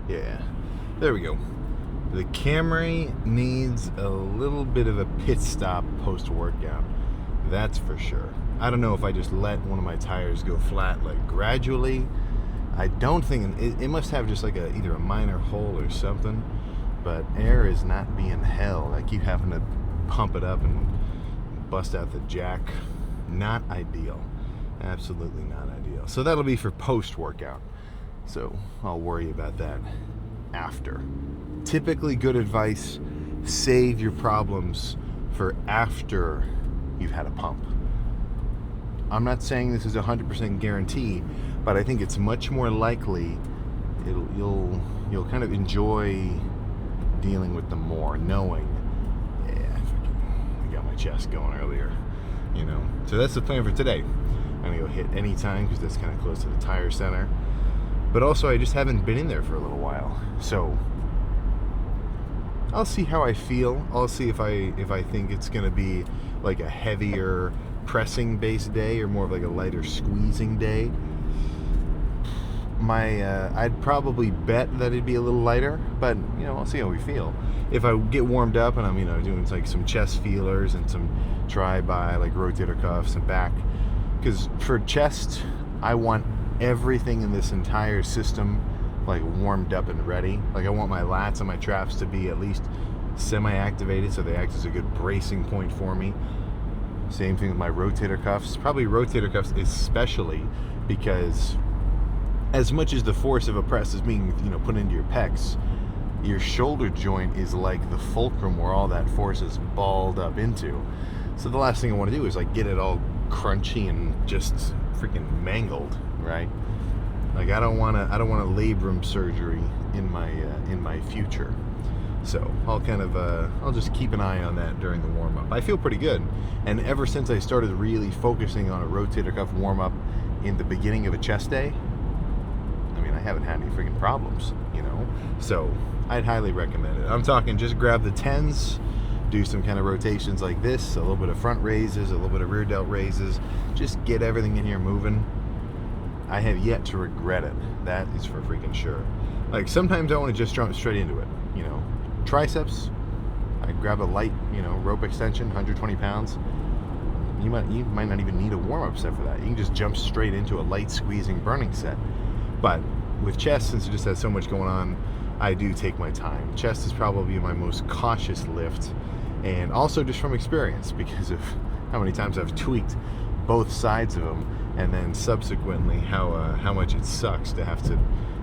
Yeah, there we go. The Camry needs a little bit of a pit stop post-workout. That's for sure. I don't know if I just let one of my tires go flat like gradually. I don't think it must have just like either a minor hole or something. But air is not being held. I keep having to pump it up and bust out the jack. Not ideal. Absolutely not ideal. So that'll be for post-workout. So I'll worry about that after. Typically good advice, save your problems for after you've had a pump. I'm not saying this is a 100% guarantee, but I think it's much more likely you'll kind of enjoy dealing with them more, knowing, yeah, I got my chest going earlier, you know. So that's the plan for today. I'm gonna go hit Anytime because that's kind of close to the tire center. But also, I just haven't been in there for a little while, so I'll see how I feel. I'll see if I think it's gonna be like a heavier pressing based day or more of like a lighter squeezing day. I'd probably bet that it'd be a little lighter, but you know, I'll see how we feel. If I get warmed up and I'm, you know, doing like some chest feelers and some tri-bi like rotator cuffs and back, because for chest I want everything in this entire system like warmed up and ready. Like I want my lats and my traps to be at least semi-activated so they act as a good bracing point for me. Same thing with my rotator cuffs. Probably rotator cuffs especially, because as much as the force of a press is being, you know, put into your pecs, your shoulder joint is like the fulcrum where all that force is balled up into. So the last thing I want to do is like get it all crunchy and just freaking mangled, right? Like I don't want a labrum surgery in my future. So I'll just keep an eye on that during the warm up. I feel pretty good, and ever since I started really focusing on a rotator cuff warm up in the beginning of a chest day, I mean, I haven't had any freaking problems, you know. So I'd highly recommend it. I'm talking just grab the 10s, do some kind of rotations like this, a little bit of front raises, a little bit of rear delt raises, just get everything in here moving. I have yet to regret it. That is for freaking sure. Like sometimes I want to just jump straight into it, you know. Triceps, I grab a light, you know, rope extension, 120 pounds. You might not even need a warm-up set for that. You can just jump straight into a light squeezing burning set. But with chest, since it just has so much going on, I do take my time. Chest is probably my most cautious lift, and also just from experience because of how many times I've tweaked both sides of them, and then subsequently how much it sucks to have to,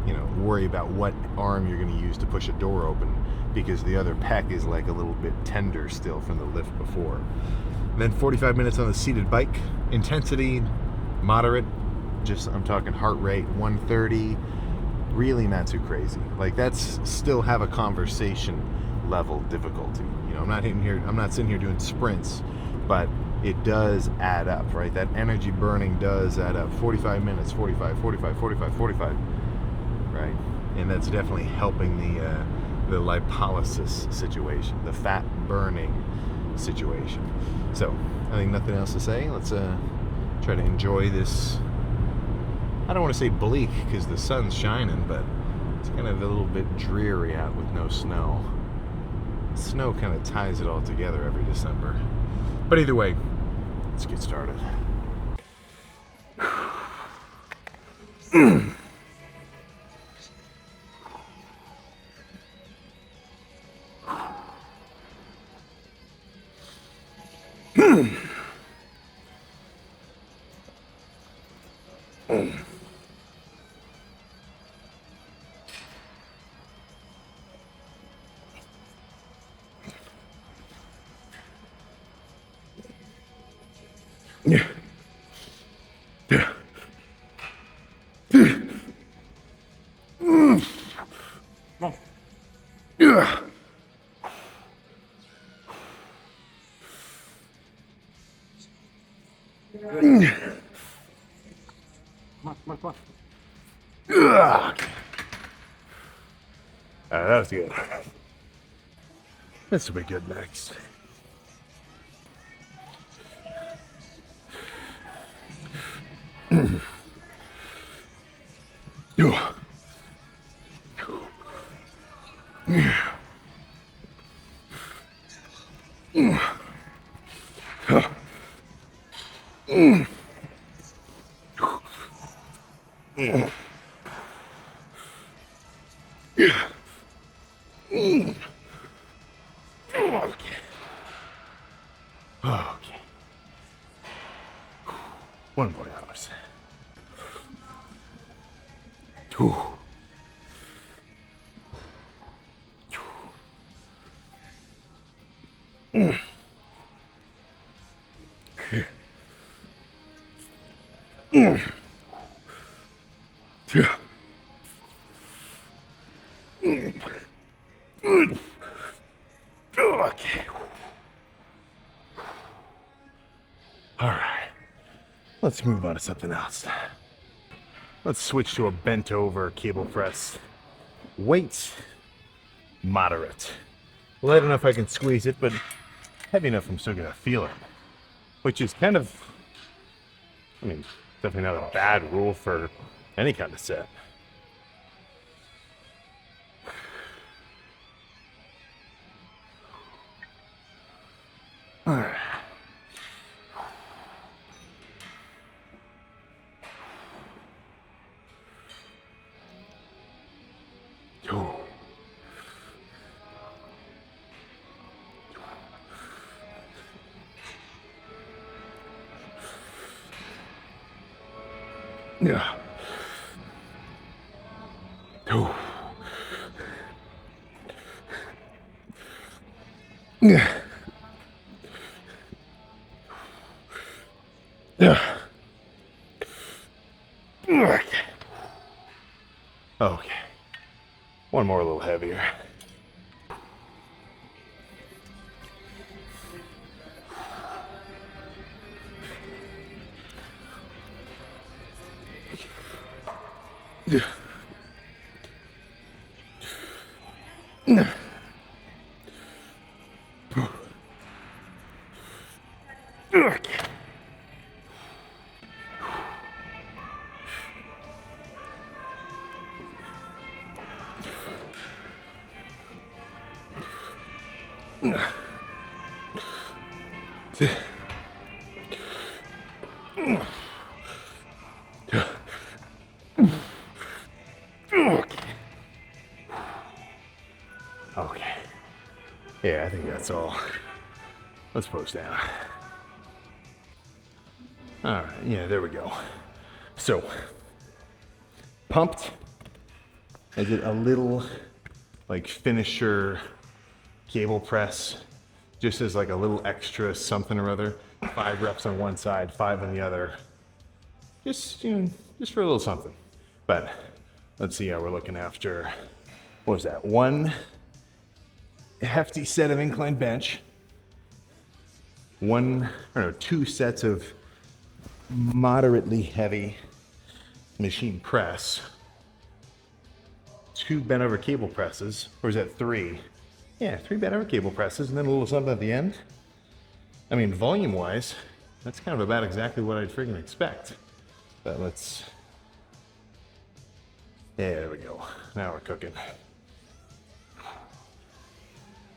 you know, worry about what arm you're going to use to push a door open because the other pec is like a little bit tender still from the lift before. And then 45 minutes on the seated bike. Intensity, moderate. Just, I'm talking heart rate, 130. Really not too crazy. Like that's still have a conversation level difficulty. You know, I'm not sitting here doing sprints, but it does add up, right? That energy burning does add up. 45 minutes, 45, 45, 45, 45, right? And that's definitely helping the lipolysis situation, the fat burning situation. So, I think nothing else to say. Let's try to enjoy this. I don't want to say bleak because the sun's shining, but it's kind of a little bit dreary out with no snow. Snow kind of ties it all together every December. But either way, let's get started. Yeah. Yeah. Yeah. Come on. That was good. This will be good next. Okay. One more hours. Okay. All right. Let's move on to something else. Let's switch to a bent over cable press. Weight, moderate. Light enough I can squeeze it, but heavy enough I'm still gonna feel it. Which is kind of, I mean, definitely not a bad rule for any kind of set. All right. Yeah. Yeah. Yeah. Okay. One more a little heavier. Yeah. Okay. Yeah, I think that's all. Let's post down. All right, yeah, there we go. So, pumped. I did a little like finisher cable press, just as like a little extra something or other. 5 reps on one side, 5 on the other. Just, just for a little something. But let's see how we're looking after, what was that? 1 hefty set of incline bench, 2 sets of moderately heavy machine press, 2 bent over cable presses, or is that 3? Yeah, 3 bent over cable presses, and then a little something at the end. I mean, volume wise, that's kind of about exactly what I'd freaking expect. But let's, yeah, there we go. Now we're cooking.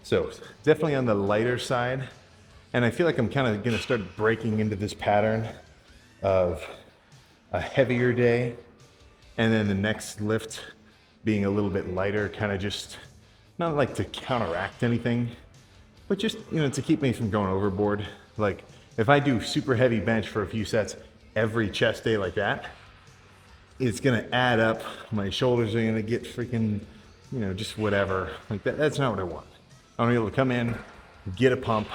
So definitely on the lighter side. And I feel like I'm kind of gonna start breaking into this pattern of a heavier day, and then the next lift being a little bit lighter, kind of just, not like to counteract anything, but just, to keep me from going overboard. Like if I do super heavy bench for a few sets every chest day like that, it's gonna add up. My shoulders are gonna get freaking, just whatever. Like that's not what I want. I want to be able to come in, get a pump,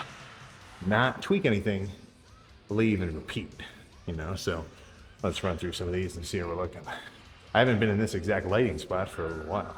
not tweak anything, leave and repeat, So let's run through some of these and see how we're looking. I haven't been in this exact lighting spot for a little while.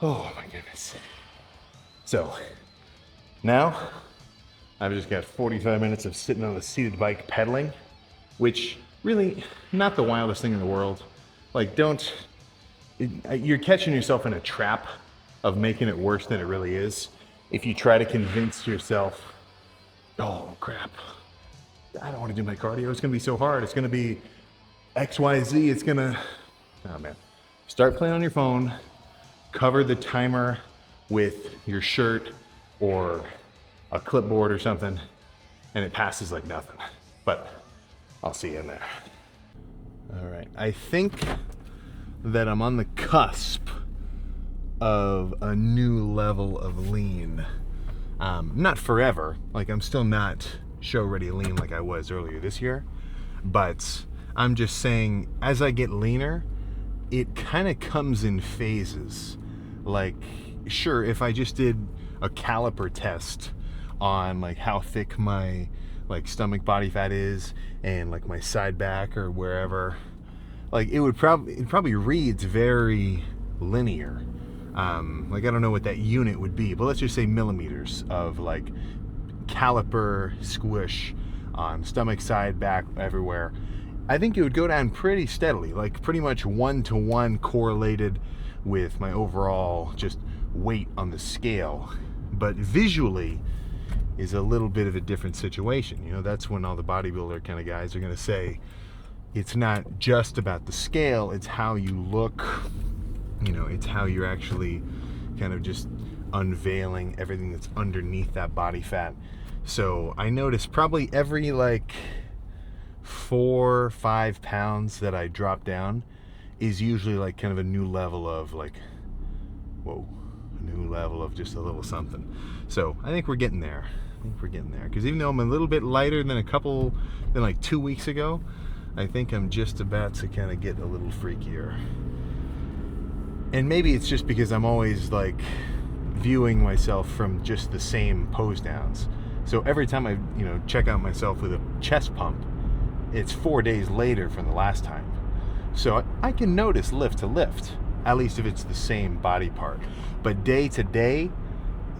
Oh my goodness. So now I've just got 45 minutes of sitting on a seated bike pedaling, which really not the wildest thing in the world. Like you're catching yourself in a trap of making it worse than it really is. If you try to convince yourself, oh crap, I don't want to do my cardio. It's going to be so hard. It's going to be X, Y, Z. It's going to, oh man. Start playing on your phone. Cover the timer with your shirt or a clipboard or something, and it passes like nothing. But I'll see you in there. All right. I think that I'm on the cusp of a new level of lean. Not forever. Like, I'm still not show ready lean like I was earlier this year, but I'm just saying as I get leaner, it kind of comes in phases. Like, sure, if I just did a caliper test on like how thick my like stomach body fat is and like my side back or wherever, like it probably reads very linear. Like I don't know what that unit would be, but let's just say millimeters of like caliper squish on stomach, side, back, everywhere. I think it would go down pretty steadily, like pretty much 1-to-1 correlated with my overall just weight on the scale. But visually is a little bit of a different situation. You know, that's when all the bodybuilder kind of guys are going to say it's not just about the scale, it's how you look. You know, it's how you're actually kind of just unveiling everything that's underneath that body fat. So I notice probably every like 4 or 5 pounds that I drop down is usually like kind of a new level of like, whoa, a new level of just a little something. So I think we're getting there. Because even though I'm a little bit lighter than like 2 weeks ago, I think I'm just about to kind of get a little freakier. And maybe it's just because I'm always like viewing myself from just the same pose downs. So every time I, check out myself with a chest pump, it's 4 days later from the last time. So I can notice lift to lift, at least if it's the same body part. But day to day,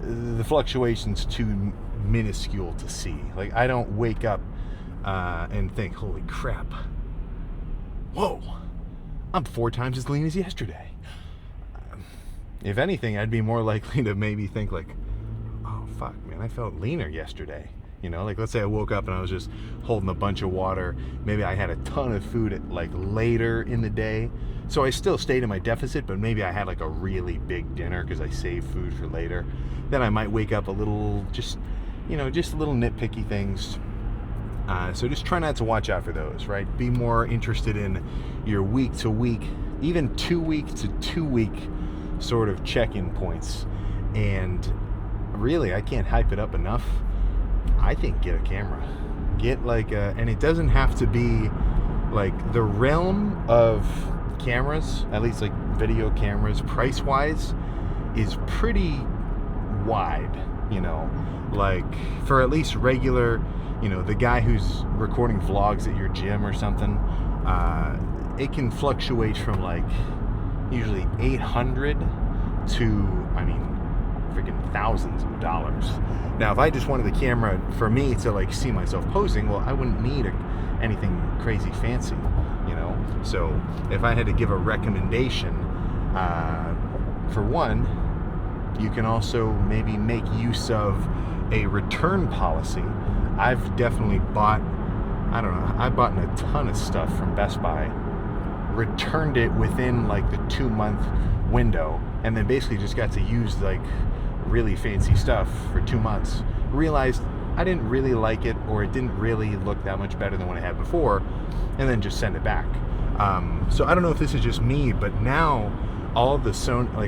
the fluctuation's too minuscule to see. Like I don't wake up and think, holy crap, whoa, I'm 4 times as lean as yesterday. If anything, I'd be more likely to maybe think like, oh fuck, man, I felt leaner yesterday. Like let's say I woke up and I was just holding a bunch of water. Maybe I had a ton of food at like later in the day. So I still stayed in my deficit, but maybe I had like a really big dinner because I saved food for later. Then I might wake up a little, just little nitpicky things. So just try not to watch out for those, right? Be more interested in your week to week, even 2 week to 2 week sort of check-in points. And really, I can't hype it up enough. I think get a camera. Get like and it doesn't have to be like the realm of cameras, at least like video cameras, price-wise, is pretty wide, like for at least regular, the guy who's recording vlogs at your gym or something, it can fluctuate from like usually 800 to, freaking thousands of dollars. Now, if I just wanted the camera for me to like see myself posing, well, I wouldn't need anything crazy fancy, So if I had to give a recommendation, for one, you can also maybe make use of a return policy. I've definitely bought a ton of stuff from Best Buy, returned it within like the 2-month window, and then basically just got to use like really fancy stuff for 2 months. Realized I didn't really like it, or it didn't really look that much better than what I had before, and then just send it back. So I don't know if this is just me, but now all the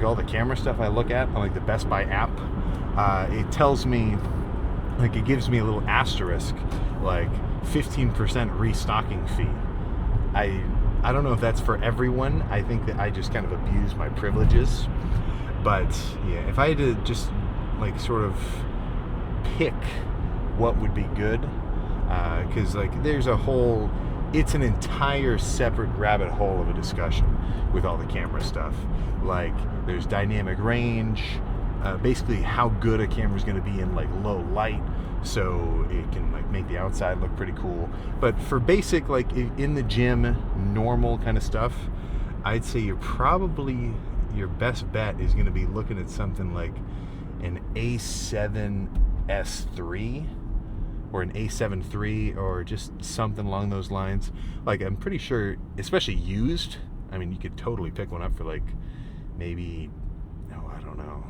all the camera stuff I look at on like the Best Buy app, it tells me, like it gives me a little asterisk, like 15% restocking fee. I don't know if that's for everyone. I think that I just kind of abuse my privileges. But yeah, if I had to just like sort of pick what would be good, because like there's a whole it's an entire separate rabbit hole of a discussion with all the camera stuff. Like, there's dynamic range, basically how good a camera is going to be in like low light, so it can like make the outside look pretty cool. But for basic, like in the gym, normal kind of stuff, I'd say your best bet is going to be looking at something like an A7S3 or an A7 III, or just something along those lines. Like, I'm pretty sure, especially used, I mean, you could totally pick one up for like maybe, I don't know,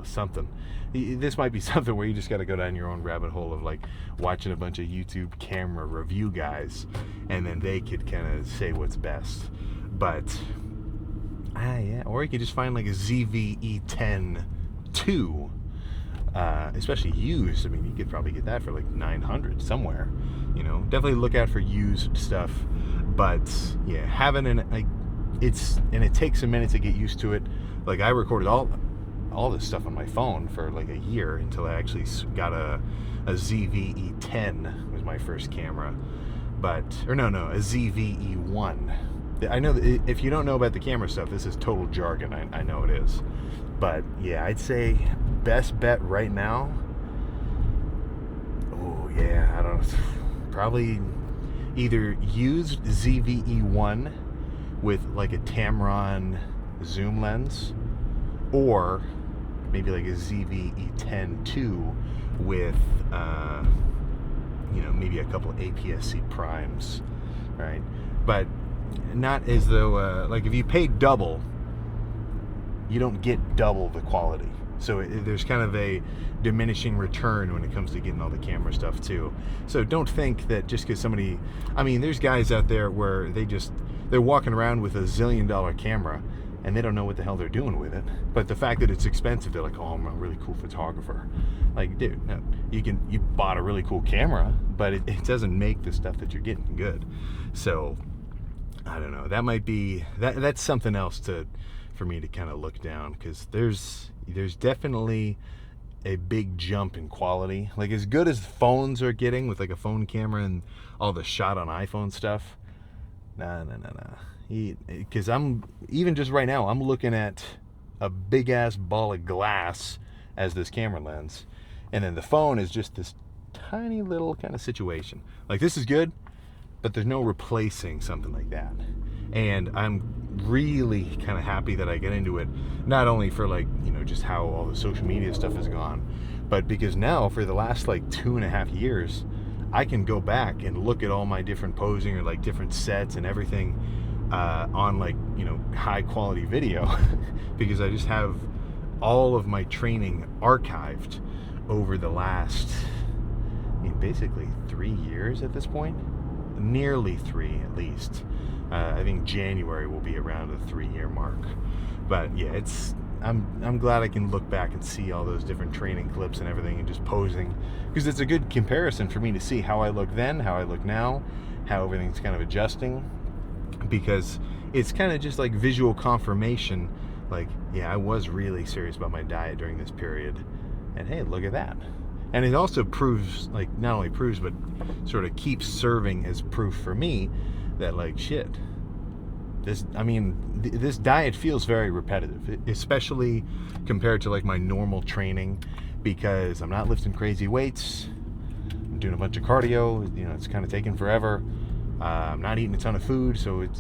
something. This might be something where you just got to go down your own rabbit hole of like watching a bunch of YouTube camera review guys, and then they could kind of say what's best. But yeah, or you could just find like a ZV-E10 II, especially used. I mean, you could probably get that for like $900 somewhere. Definitely look out for used stuff. But yeah, having it takes a minute to get used to it. Like, I recorded all this stuff on my phone for like a year until I actually got a ZV-E10 was my first camera. A ZV-E1. I know that if you don't know about the camera stuff, this is total jargon. I know it is. But yeah, I'd say best bet right now. Oh yeah, I don't know. Probably either used ZV-E1 with like a Tamron zoom lens, or maybe like a ZV-E10 II with maybe a couple of APS-C primes, right? But not as though like if you pay double, you don't get double the quality. So there's kind of a diminishing return when it comes to getting all the camera stuff too. So don't think that just because somebody, there's guys out there where they're walking around with a $1 zillion camera and they don't know what the hell they're doing with it. But the fact that it's expensive, they're like, oh, I'm a really cool photographer. Like, dude, no, you bought a really cool camera, but it doesn't make the stuff that you're getting good. So I don't know. That might be that's something else for me to kind of look down, because there's definitely a big jump in quality. Like, as good as phones are getting with like a phone camera and all the shot on iPhone stuff, nah. Because I'm even just right now, I'm looking at a big ass ball of glass as this camera lens, and then the phone is just this tiny little kind of situation. Like, this is good, but there's no replacing something like that. And I'm really kind of happy that I get into it, not only for like, just how all the social media stuff has gone, but because now for the last like 2.5 years, I can go back and look at all my different posing or like different sets and everything on like, high quality video because I just have all of my training archived over the last, basically 3 years at this point. Nearly 3 at least. I think January will be around the 3-year mark. But yeah, I'm glad I can look back and see all those different training clips and everything and just posing, because it's a good comparison for me to see how I look then, how I look now, how everything's kind of adjusting, because it's kind of just like visual confirmation. Like, yeah, I was really serious about my diet during this period, and hey, look at that. And it also proves, like, not only proves, but sort of keeps serving as proof for me that, like, shit, this diet feels very repetitive, especially compared to like my normal training, because I'm not lifting crazy weights, I'm doing a bunch of cardio, it's kind of taking forever. I'm not eating a ton of food, so it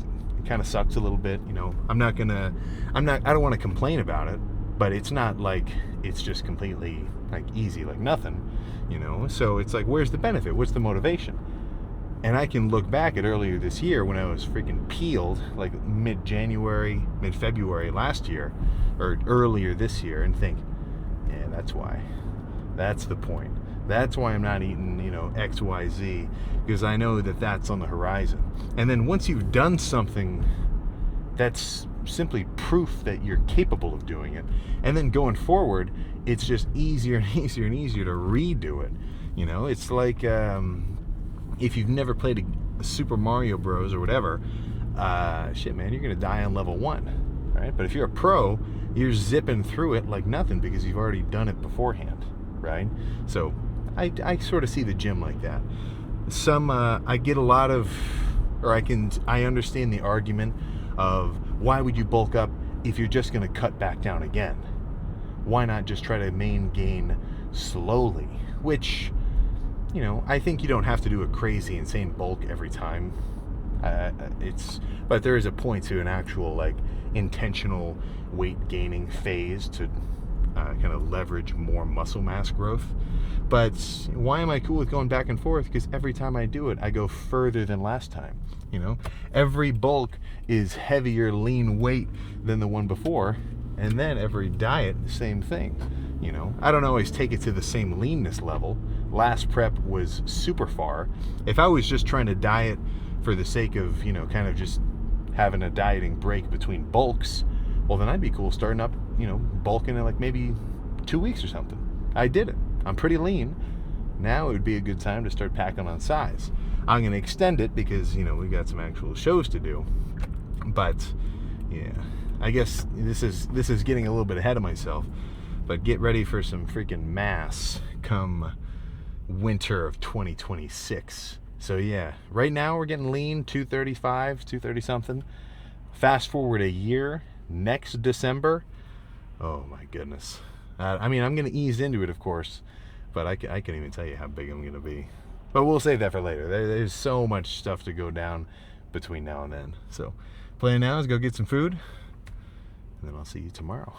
kind of sucks a little bit. I don't want to complain about it, but it's not like it's just completely like easy, like nothing, so it's like, where's the benefit? What's the motivation? And I can look back at earlier this year when I was freaking peeled, like mid-January, mid-February last year, or earlier this year, and think, yeah, that's why. That's the point. That's why I'm not eating, X, Y, Z, because I know that that's on the horizon. And then once you've done something, that's simply proof that you're capable of doing it. And then going forward, it's just easier and easier and easier to redo it. It's like, if you've never played a Super Mario Bros. Or whatever, shit, man, you're going to die on level 1, right? But if you're a pro, you're zipping through it like nothing because you've already done it beforehand, right? So I sort of see the gym like that. I get a lot of Or I understand the argument of why would you bulk up if you're just going to cut back down again? Why not just try to gain slowly? Which, I think you don't have to do a crazy, insane bulk every time. But there is a point to an actual intentional weight gaining phase to kind of leverage more muscle mass growth. But why am I cool with going back and forth? Because every time I do it, I go further than last time. Every bulk is heavier lean weight than the one before, and then every diet, the same thing. I don't always take it to the same leanness level. Last prep was super far. If I was just trying to diet for the sake of, kind of just having a dieting break between bulks, well, then I'd be cool starting up, bulking in maybe 2 weeks or something. I did it. I'm pretty lean. Now it would be a good time to start packing on size. I'm going to extend it because, we got some actual shows to do. But, yeah, I guess this is getting a little bit ahead of myself. But get ready for some freaking mass come winter of 2026. So yeah, right now we're getting lean, 235, 230 something. Fast forward a year, next December, oh my goodness. I'm going to ease into it, of course, but I can't even tell you how big I'm going to be. But we'll save that for later. There's so much stuff to go down between now and then. So plan now is go get some food, and then I'll see you tomorrow.